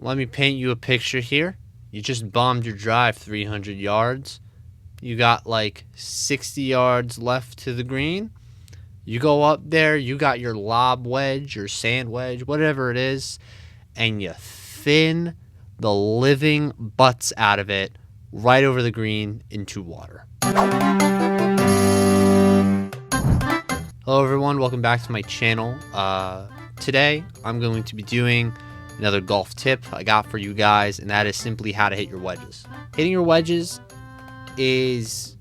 let me paint you a picture here. You just bombed your drive 300 yards. You got like 60 yards left to the green. You go up there, you got your lob wedge, your sand wedge, whatever it is, and you thin the living butts out of it right over the green into water. Hello everyone, welcome back to my channel. Today I'm going to be doing another golf tip I got for you guys, and that is simply how to hit your wedges. Hitting your wedges is,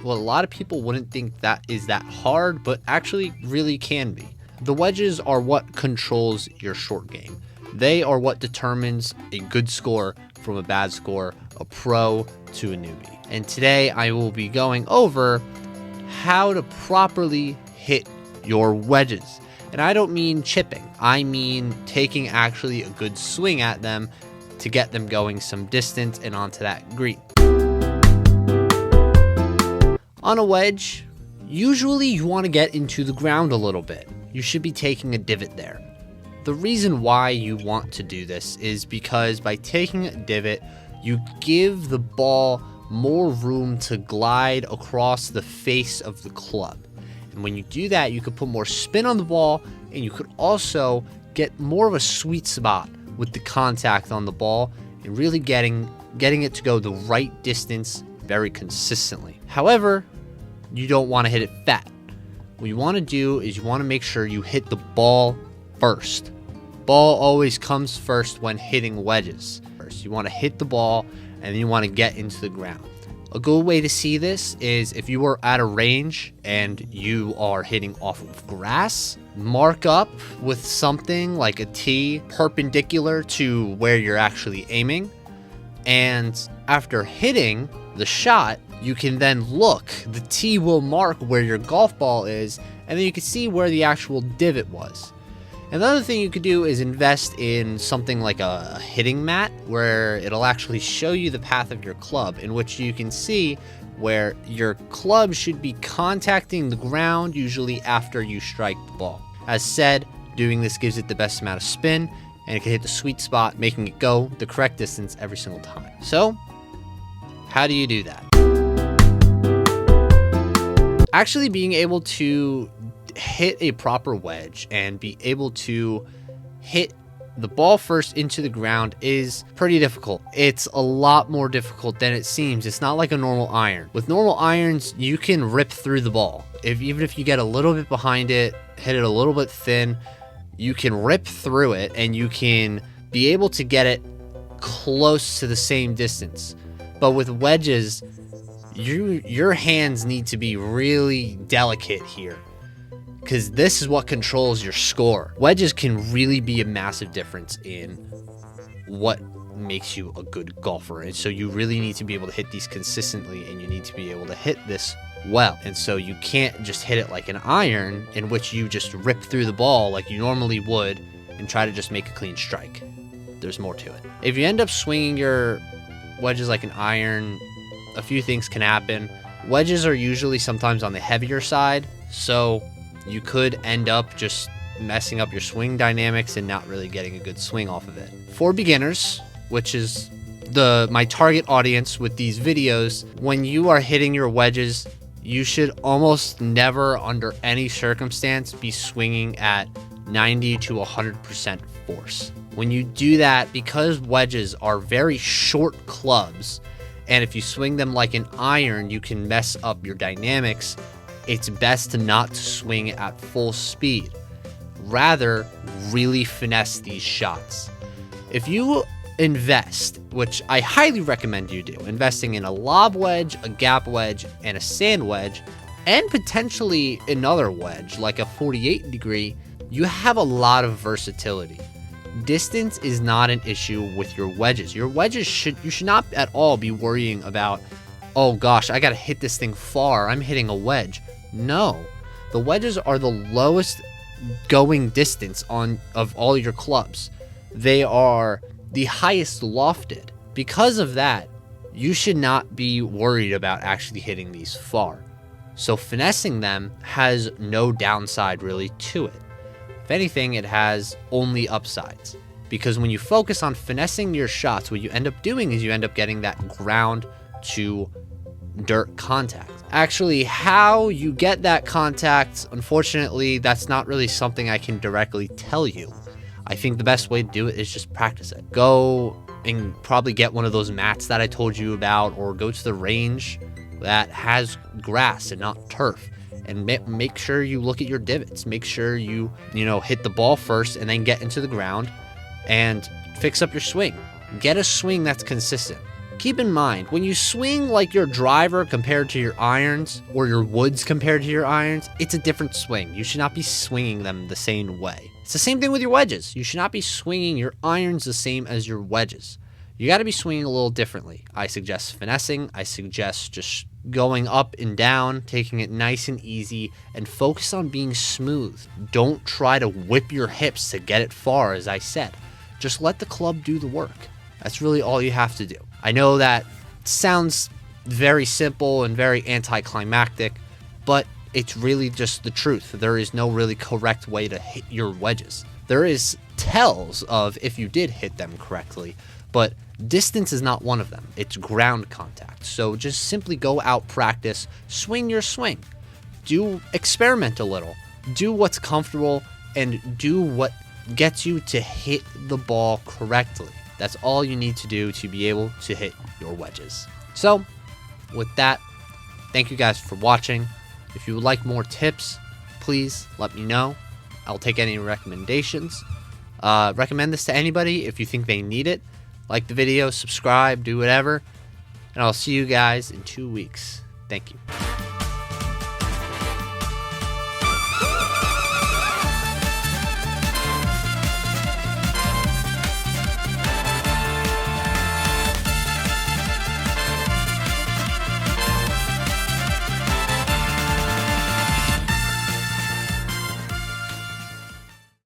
well, a lot of people wouldn't think that is that hard, but actually really can be. The wedges are what controls your short game. They are what determines a good score from a bad score, a pro to a newbie. And today I will be going over how to properly hit your wedges. And I don't mean chipping. I mean taking actually a good swing at them to get them going some distance and onto that green. On a wedge, usually you want to get into the ground a little bit. You should be taking a divot there. The reason why you want to do this is because by taking a divot, you give the ball more room to glide across the face of the club. And when you do that, you could put more spin on the ball, and you could also get more of a sweet spot with the contact on the ball and really getting it to go the right distance very consistently. However, you don't want to hit it fat. What you want to do is you want to make sure you hit the ball first. Ball always comes first when hitting wedges. First, you want to hit the ball and then you want to get into the ground. A good way to see this is if you are at a range and you are hitting off of grass, mark up with something like a tee perpendicular to where you're actually aiming. And after hitting the shot, you can then look. The tee will mark where your golf ball is, and then you can see where the actual divot was. Another thing you could do is invest in something like a hitting mat, where it'll actually show you the path of your club, in which you can see where your club should be contacting the ground, usually after you strike the ball. As said, doing this gives it the best amount of spin, and it can hit the sweet spot, making it go the correct distance every single time. So, how do you do that? Actually being able to hit a proper wedge and be able to hit the ball first into the ground is pretty difficult. It's a lot more difficult than it seems. It's not like a normal iron. With normal irons, you can rip through the ball. Even if you get a little bit behind it, hit it a little bit thin, you can rip through it and you can be able to get it close to the same distance. But with wedges, your hands need to be really delicate here, because this is what controls your score. Wedges can really be a massive difference in what makes you a good golfer. And so you really need to be able to hit these consistently, and you need to be able to hit this well. And so you can't just hit it like an iron, in which you just rip through the ball like you normally would and try to just make a clean strike. There's more to it. If you end up swinging your wedges like an iron, a few things can happen. Wedges are usually sometimes on the heavier side, so you could end up just messing up your swing dynamics and not really getting a good swing off of it. For beginners, which is my target audience with these videos, when you are hitting your wedges, you should almost never, under any circumstance, be swinging at 90 to 100% force. When you do that, because wedges are very short clubs, and if you swing them like an iron, you can mess up your dynamics, it's best to not swing at full speed. Rather, really finesse these shots. If you invest, which I highly recommend you do, investing in a lob wedge, a gap wedge, and a sand wedge, and potentially another wedge like a 48 degree, you have a lot of versatility. Distance is not an issue with your wedges. Your wedges you should not at all be worrying about, oh gosh, I gotta hit this thing far, I'm hitting a wedge. No, the wedges are the lowest going distance of all your clubs. They are the highest lofted. Because of that, you should not be worried about actually hitting these far. So finessing them has no downside really to it. If anything, it has only upsides. because when you focus on finessing your shots, what you end up doing is you end up getting that ground to dirt contact. Actually, how you get that contact, unfortunately, that's not really something I can directly tell you. I think the best way to do it is just practice it. Go and probably get one of those mats that I told you about, or go to the range that has grass and not turf, and make sure you look at your divots. Make sure you hit the ball first and then get into the ground and fix up your swing. Get a swing that's consistent. Keep in mind, when you swing like your driver compared to your irons, or your woods compared to your irons, it's a different swing. You should not be swinging them the same way. It's the same thing with your wedges. You should not be swinging your irons the same as your wedges. You got to be swinging a little differently. I suggest finessing. I suggest just going up and down, taking it nice and easy, and focus on being smooth. Don't try to whip your hips to get it far, as I said. Just let the club do the work. That's really all you have to do. I know that sounds very simple and very anticlimactic, but it's really just the truth. There is no really correct way to hit your wedges. There is tells of if you did hit them correctly, but distance is not one of them. It's ground contact. So just simply go out, practice, swing your swing. Experiment a little. Do what's comfortable and do what gets you to hit the ball correctly. That's all you need to do to be able to hit your wedges. So, with that, thank you guys for watching. If you would like more tips, please let me know. I'll take any recommendations. Recommend this to anybody if you think they need it. Like the video, subscribe, do whatever. And I'll see you guys in 2 weeks. Thank you.